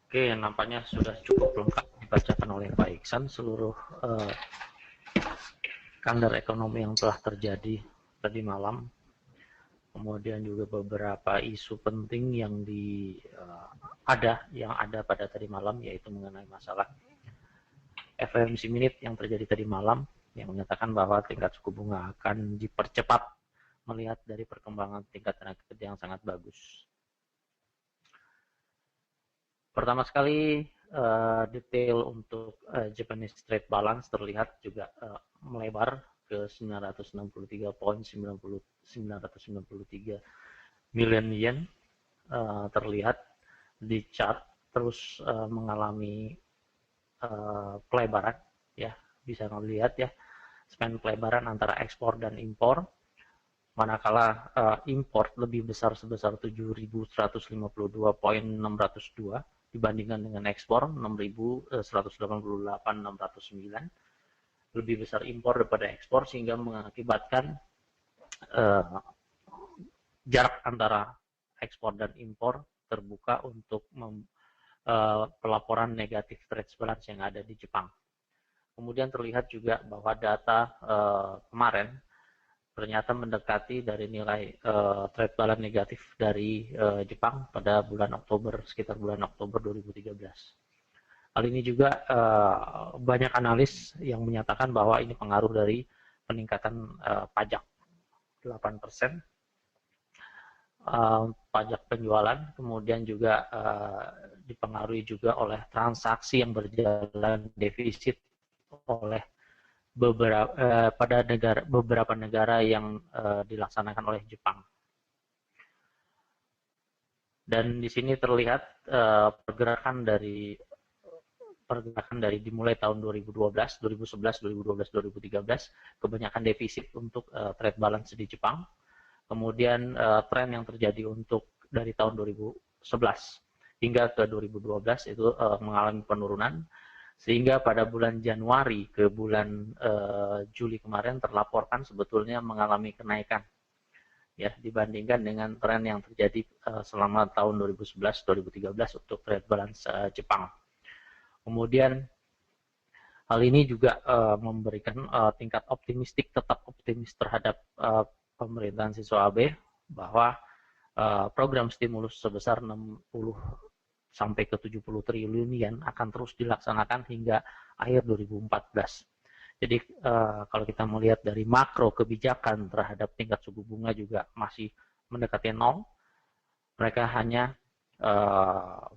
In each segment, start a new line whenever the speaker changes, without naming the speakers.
Oke, nampaknya sudah cukup lengkap dibacakan oleh Pak Iksan seluruh kalender ekonomi yang telah terjadi tadi malam. Kemudian juga beberapa isu penting yang ada pada tadi malam, yaitu mengenai masalah FOMC minute yang terjadi tadi malam yang menyatakan bahwa tingkat suku bunga akan dipercepat melihat dari perkembangan tingkat tenaga kerja yang sangat bagus. Pertama sekali detail untuk Japanese trade balance terlihat juga melebar ke 963,993 million yen, terlihat di chart terus mengalami pelebaran, ya bisa melihat ya span pelebaran antara ekspor dan impor, manakala impor lebih besar sebesar 7.152,602 dibandingkan dengan ekspor 6.188,609, lebih besar impor daripada ekspor sehingga mengakibatkan jarak antara ekspor dan impor terbuka untuk pelaporan negatif trade balance yang ada di Jepang. Kemudian terlihat juga bahwa data kemarin ternyata mendekati dari nilai trade balance negatif dari Jepang pada bulan Oktober, sekitar bulan Oktober 2013. Hal ini juga banyak analis yang menyatakan bahwa ini pengaruh dari peningkatan pajak 8%, pajak penjualan, kemudian juga dipengaruhi juga oleh transaksi yang berjalan defisit oleh beberapa negara yang dilaksanakan oleh Jepang. Dan di sini terlihat pergerakan dari dimulai tahun 2012, 2011, 2012, 2013, kebanyakan defisit untuk trade balance di Jepang. Kemudian tren yang terjadi untuk dari tahun 2011 hingga ke 2012 itu mengalami penurunan, sehingga pada bulan Januari ke bulan Juli kemarin terlaporkan sebetulnya mengalami kenaikan, ya dibandingkan dengan tren yang terjadi selama tahun 2011-2013 untuk trade balance Jepang. Kemudian hal ini juga memberikan tingkat tetap optimis terhadap pemerintahan Shinzo Abe bahwa program stimulus sebesar 60 sampai ke 70 triliun yen akan terus dilaksanakan hingga akhir 2014. Jadi kalau kita melihat dari makro kebijakan terhadap tingkat suku bunga juga masih mendekati nol, mereka hanya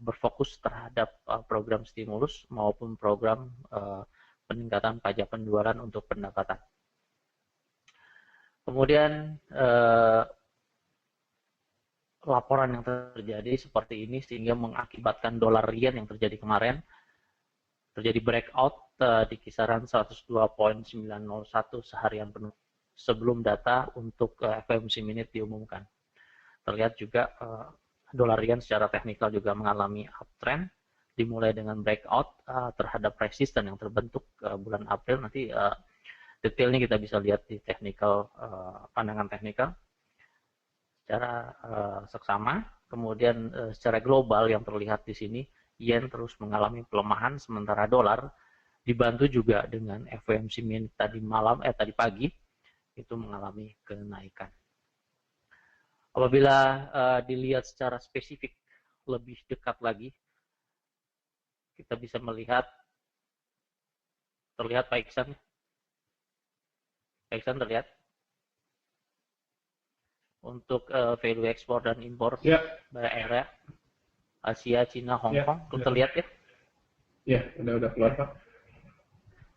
berfokus terhadap program stimulus maupun program peningkatan pajak penjualan untuk pendapatan. Kemudian laporan yang terjadi seperti ini sehingga mengakibatkan dolar yen yang terjadi kemarin terjadi breakout di kisaran 102.901 seharian penuh sebelum data untuk FOMC minute diumumkan. Terlihat juga dolar yen secara teknikal juga mengalami uptrend, dimulai dengan breakout terhadap resisten yang terbentuk bulan April. Nanti detailnya kita bisa lihat di pandangan teknikal secara seksama. Kemudian secara global yang terlihat di sini, yen terus mengalami pelemahan, sementara dolar dibantu juga dengan FOMC minute tadi pagi itu mengalami kenaikan. Apabila dilihat secara spesifik lebih dekat lagi, kita bisa melihat, terlihat Pak Iksan? Pak Iksan terlihat? Untuk value ekspor dan impor area Asia, Cina, Hong Kong, terlihat ya?
Ya, udah keluar Pak.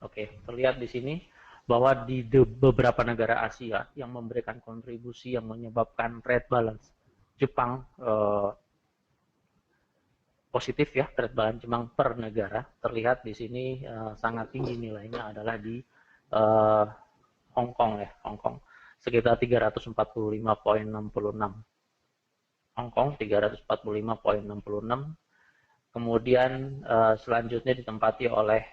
Oke, terlihat di sini bahwa di beberapa negara Asia yang memberikan kontribusi yang menyebabkan trade balance Jepang positif, ya, trade balance Jepang per negara, terlihat di sini sangat tinggi nilainya adalah di Hong Kong, ya, Hong Kong sekitar 345,66. Hong Kong 345,66. Kemudian selanjutnya ditempati oleh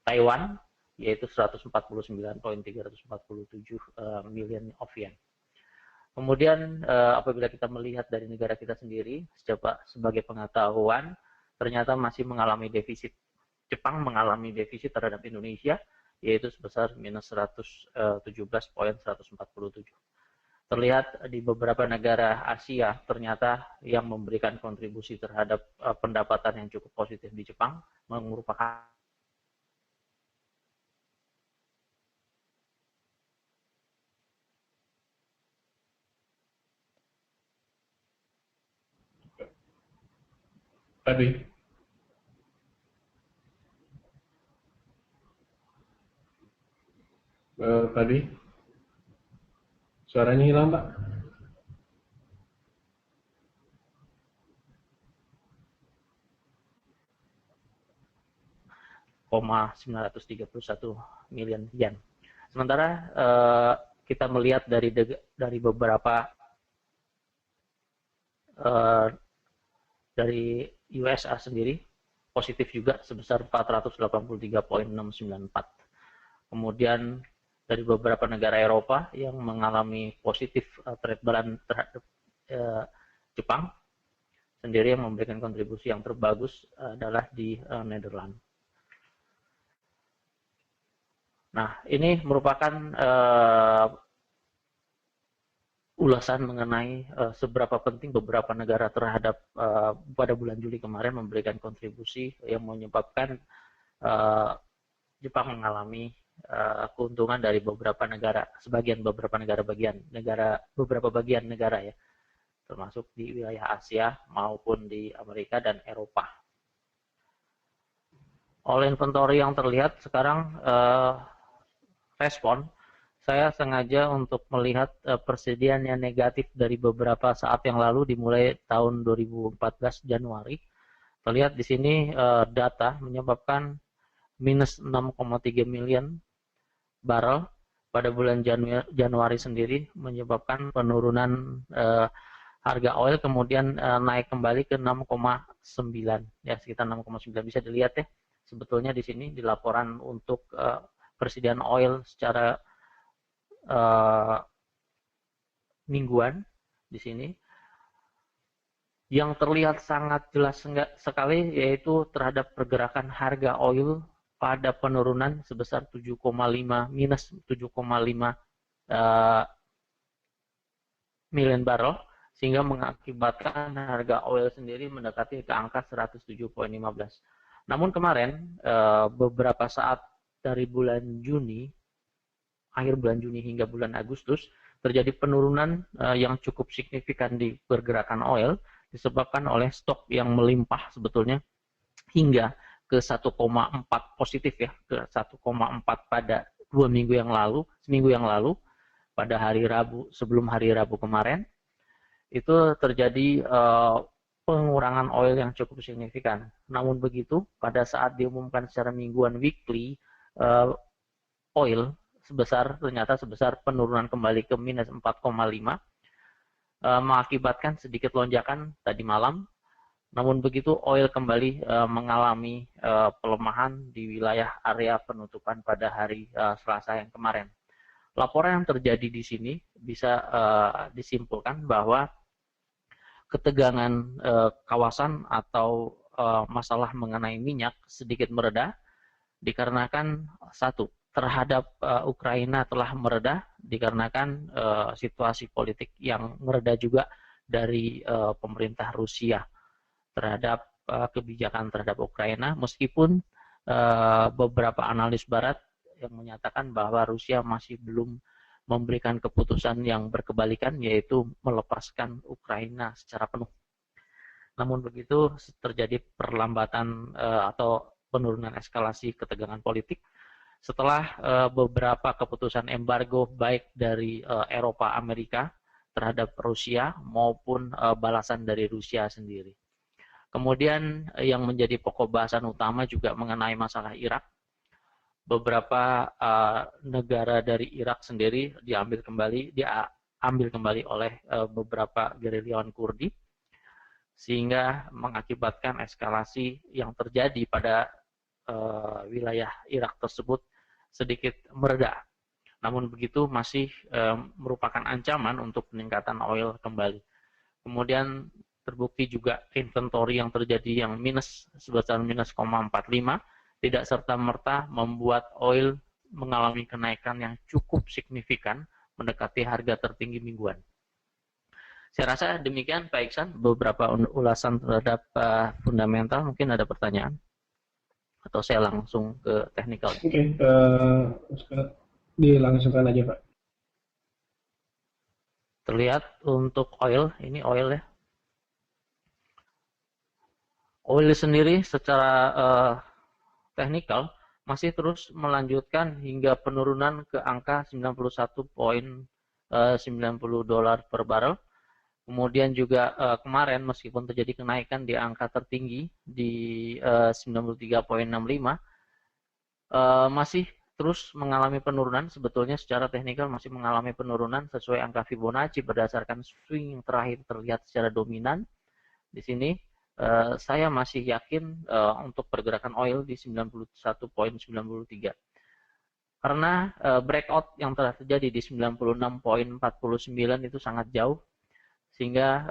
Taiwan, yaitu 149,347 million of yen. Kemudian apabila kita melihat dari negara kita sendiri, sebagai pengetahuan, ternyata masih mengalami defisit. Jepang mengalami defisit terhadap Indonesia, yaitu sebesar minus 117,147. Terlihat di beberapa negara Asia ternyata yang memberikan kontribusi terhadap pendapatan yang cukup positif di Jepang merupakan
Tadi, tadi suaranya hilang, Pak.
931 miliar yen. Sementara kita melihat dari beberapa dari USA sendiri positif juga sebesar 483,694. Kemudian dari beberapa negara Eropa yang mengalami positif trade balance terhadap Jepang sendiri yang memberikan kontribusi yang terbagus adalah di Netherlands. Nah, ini merupakan ulasan mengenai seberapa penting beberapa negara terhadap pada bulan Juli kemarin memberikan kontribusi yang menyebabkan Jepang mengalami keuntungan dari beberapa negara negara ya, termasuk di wilayah Asia maupun di Amerika dan Eropa. Oleh inventory yang terlihat sekarang respon, saya sengaja untuk melihat persediaan yang negatif dari beberapa saat yang lalu dimulai tahun 2014 Januari. Terlihat di sini data menyebabkan minus 6,3 miliar barrel pada bulan Januari sendiri, menyebabkan penurunan harga oil kemudian naik kembali ke 6,9 ya, sekitar 6,9 bisa dilihat ya. Sebetulnya di sini di laporan untuk persediaan oil secara mingguan di sini yang terlihat sangat jelas sekali yaitu terhadap pergerakan harga oil pada penurunan sebesar minus 7,5 miliar barrel, sehingga mengakibatkan harga oil sendiri mendekati ke angka 107,15. Namun kemarin beberapa saat dari bulan Juni, akhir bulan Juni hingga bulan Agustus, terjadi penurunan yang cukup signifikan di pergerakan oil disebabkan oleh stok yang melimpah sebetulnya hingga ke 1,4 positif ya, ke 1,4 pada seminggu yang lalu pada hari Rabu, sebelum hari Rabu kemarin itu terjadi pengurangan oil yang cukup signifikan. Namun begitu, pada saat diumumkan secara mingguan weekly, oil ternyata sebesar penurunan kembali ke minus 4,5, mengakibatkan sedikit lonjakan tadi malam. Namun begitu, oil kembali mengalami pelemahan di wilayah area penutupan pada hari Selasa yang kemarin. Laporan yang terjadi di sini bisa disimpulkan bahwa ketegangan kawasan atau masalah mengenai minyak sedikit mereda dikarenakan terhadap Ukraina telah mereda dikarenakan situasi politik yang mereda juga dari pemerintah Rusia terhadap kebijakan terhadap Ukraina, meskipun beberapa analis barat yang menyatakan bahwa Rusia masih belum memberikan keputusan yang berkebalikan, yaitu melepaskan Ukraina secara penuh. Namun begitu, terjadi perlambatan atau penurunan eskalasi ketegangan politik setelah beberapa keputusan embargo baik dari Eropa, Amerika terhadap Rusia maupun balasan dari Rusia sendiri. Kemudian yang menjadi pokok bahasan utama juga mengenai masalah Irak. Beberapa negara dari Irak sendiri diambil kembali oleh beberapa gerilyawan Kurdi, sehingga mengakibatkan eskalasi yang terjadi pada wilayah Irak tersebut sedikit mereda. Namun begitu masih merupakan ancaman untuk peningkatan oil kembali. Kemudian terbukti juga inventory yang terjadi yang minus sebesar minus 0,45 tidak serta-merta membuat oil mengalami kenaikan yang cukup signifikan mendekati harga tertinggi mingguan. Saya rasa demikian Pak Iksan, beberapa ulasan terhadap fundamental. Mungkin ada pertanyaan? Atau saya langsung ke teknikal?
Oke, dilangsungkan aja Pak.
Terlihat untuk oil, ini oil ya. Oil sendiri secara teknikal masih terus melanjutkan hingga penurunan ke angka 91.90 dolar per barrel. Kemudian juga kemarin meskipun terjadi kenaikan di angka tertinggi di 93.65, masih terus mengalami penurunan. Sebetulnya secara teknikal masih mengalami penurunan sesuai angka Fibonacci berdasarkan swing yang terakhir terlihat secara dominan. Di sini saya masih yakin untuk pergerakan oil di 91.93. Karena breakout yang telah terjadi di 96.49 itu sangat jauh, sehingga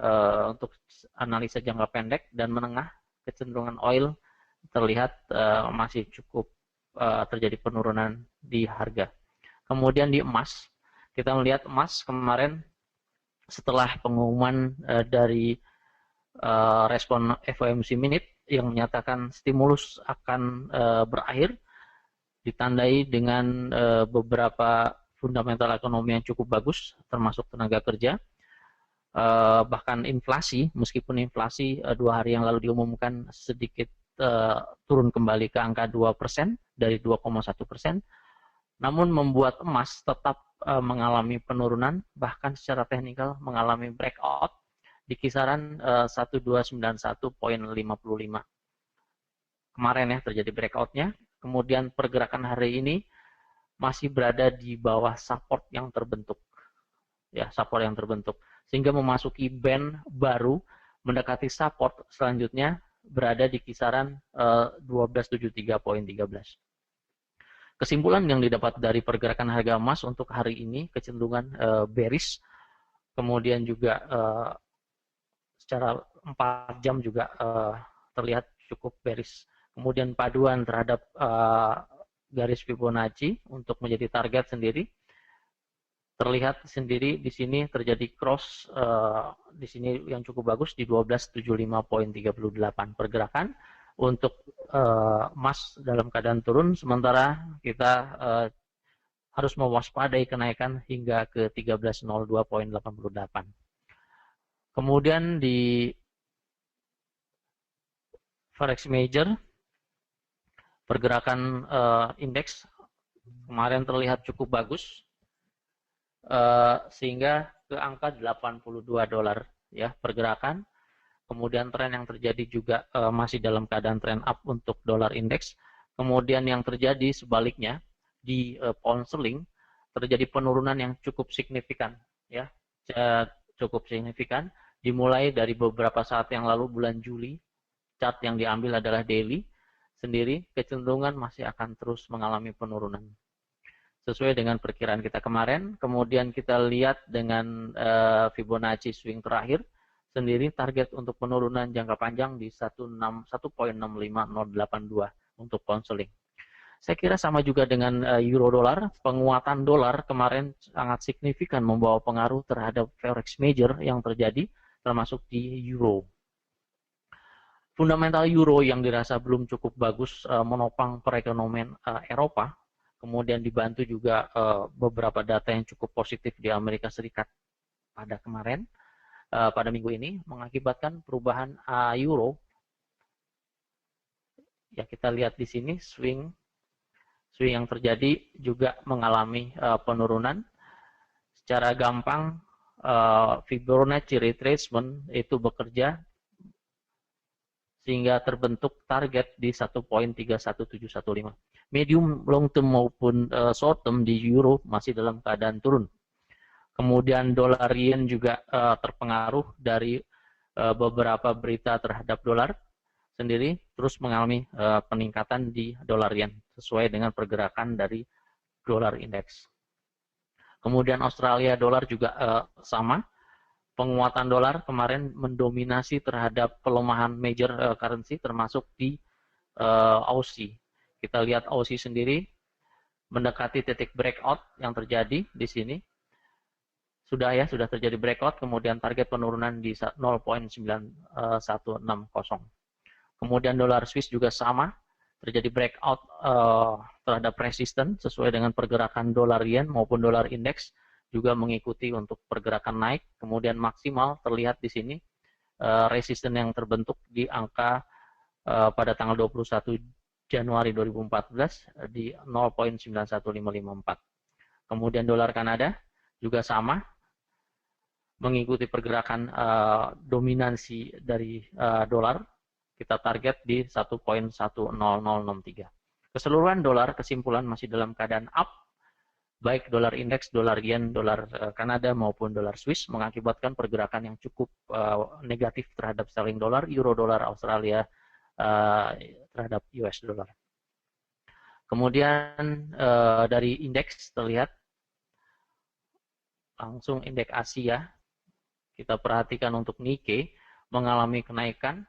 untuk analisa jangka pendek dan menengah kecenderungan oil terlihat masih cukup terjadi penurunan di harga. Kemudian di emas, kita melihat emas kemarin setelah pengumuman dari respon FOMC minute yang menyatakan stimulus akan berakhir, ditandai dengan beberapa fundamental ekonomi yang cukup bagus, termasuk tenaga kerja. Bahkan inflasi, meskipun inflasi 2 hari yang lalu diumumkan sedikit turun kembali ke angka 2% dari 2,1%, namun membuat emas tetap mengalami penurunan, bahkan secara teknikal mengalami breakout di kisaran 1291.55. Kemarin ya terjadi breakoutnya, kemudian pergerakan hari ini masih berada di bawah support yang terbentuk, ya support yang terbentuk, sehingga memasuki band baru mendekati support selanjutnya berada di kisaran 1273.13. Kesimpulan yang didapat dari pergerakan harga emas untuk hari ini kecenderungan bearish, kemudian juga secara 4 jam juga terlihat cukup bearish. Kemudian paduan terhadap garis Fibonacci untuk menjadi target sendiri terlihat sendiri di sini terjadi cross di sini yang cukup bagus di 1275.38 pergerakan untuk emas dalam keadaan turun, sementara kita harus mewaspadai kenaikan hingga ke 1302.88. Kemudian di Forex Major, pergerakan indeks kemarin terlihat cukup bagus, sehingga ke angka 82 dolar ya pergerakan. Kemudian tren yang terjadi juga masih dalam keadaan tren up untuk dolar indeks. Kemudian yang terjadi sebaliknya di pound sterling terjadi penurunan yang cukup signifikan ya, cukup signifikan dimulai dari beberapa saat yang lalu bulan Juli. Chart yang diambil adalah daily sendiri, kecenderungan masih akan terus mengalami penurunan sesuai dengan perkiraan kita kemarin. Kemudian kita lihat dengan Fibonacci swing terakhir sendiri, target untuk penurunan jangka panjang di 1.65082 untuk pound sterling. Saya kira sama juga dengan euro dolar, penguatan dolar kemarin sangat signifikan membawa pengaruh terhadap forex major yang terjadi, termasuk di euro. Fundamental euro yang dirasa belum cukup bagus menopang perekonomian Eropa, kemudian dibantu juga beberapa data yang cukup positif di Amerika Serikat pada kemarin, pada minggu ini, mengakibatkan perubahan euro. Ya, kita lihat di sini swing yang terjadi juga mengalami penurunan. Secara gampang Fibonacci retracement itu bekerja sehingga terbentuk target di 1.31715. Medium long term maupun short term di euro masih dalam keadaan turun. Kemudian dolar yen juga terpengaruh dari beberapa berita terhadap dolar sendiri, terus mengalami peningkatan di dolar yen sesuai dengan pergerakan dari dolar indeks. Kemudian Australia dolar juga sama, penguatan dolar kemarin mendominasi terhadap pelemahan major currency termasuk di Aussie. Kita lihat Aussie sendiri mendekati titik breakout yang terjadi di sini. Sudah terjadi breakout, kemudian target penurunan di 0.9160. Kemudian dolar Swiss juga sama, terjadi breakout terhadap resisten sesuai dengan pergerakan dolar yen maupun dolar indeks juga mengikuti untuk pergerakan naik. Kemudian maksimal terlihat di sini resisten yang terbentuk di angka pada tanggal 21 Januari 2014 di 0.91554. Kemudian dolar Kanada juga sama, mengikuti pergerakan dominansi dari dolar. Kita target di 1.10063. Keseluruhan dolar kesimpulan masih dalam keadaan up, baik dolar indeks, dolar yen, dolar Kanada maupun dolar Swiss, mengakibatkan pergerakan yang cukup negatif terhadap sterling dolar, euro dolar Australia terhadap US dollar. Kemudian dari indeks terlihat langsung indeks Asia, kita perhatikan untuk Nikkei mengalami kenaikan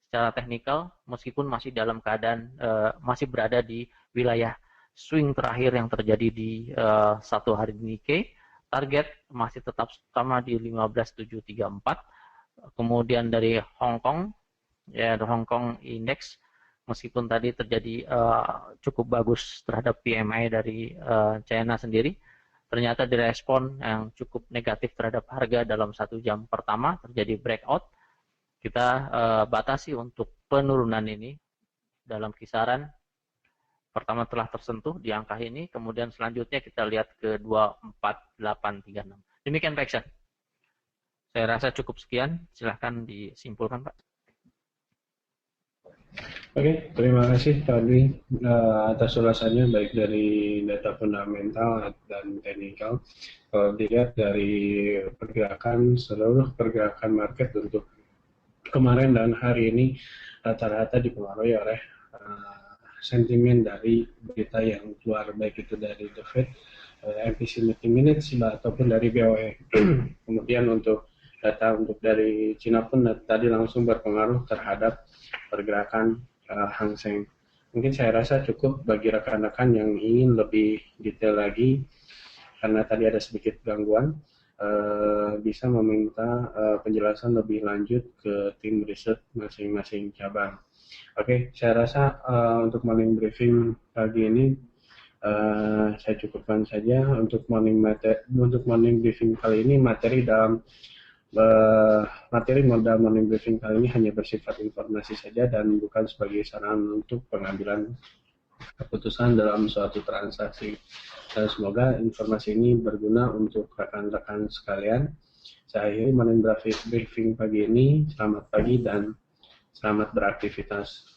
secara teknikal meskipun masih dalam keadaan masih berada di wilayah swing terakhir yang terjadi di satu hari di Nikkei. Target masih tetap sama di 15.734. Kemudian dari Hong Kong, ya Hong Kong Index meskipun tadi terjadi cukup bagus terhadap PMI dari China sendiri, ternyata direspon yang cukup negatif terhadap harga dalam 1 jam pertama, terjadi breakout. Kita batasi untuk penurunan ini dalam kisaran pertama telah tersentuh di angka ini, kemudian selanjutnya kita lihat ke 24836. Demikian Pak Iksan. Saya rasa cukup sekian, silahkan disimpulkan Pak.
Oke, terima kasih tadi atas ulasannya baik dari data fundamental dan teknikal. Kalau dilihat dari pergerakan, seluruh pergerakan market untuk kemarin dan hari ini rata-rata dipengaruhi oleh sentimen dari berita yang keluar, baik itu dari The Fed, MPC Meeting Minutes, ataupun dari BOE. Kemudian untuk data untuk dari Cina pun tadi langsung berpengaruh terhadap pergerakan Hang Seng. Mungkin saya rasa cukup bagi rekan-rekan yang ingin lebih detail lagi, karena tadi ada sedikit gangguan, bisa meminta penjelasan lebih lanjut ke tim riset masing-masing cabang. Oke, saya rasa untuk morning briefing pagi ini saya cukupkan saja. Untuk morning briefing kali ini materi modal morning briefing kali ini hanya bersifat informasi saja dan bukan sebagai saran untuk pengambilan keputusan dalam suatu transaksi. Dan semoga informasi ini berguna untuk rekan-rekan sekalian. Saya akhiri morning briefing pagi ini. Selamat pagi dan selamat beraktivitas.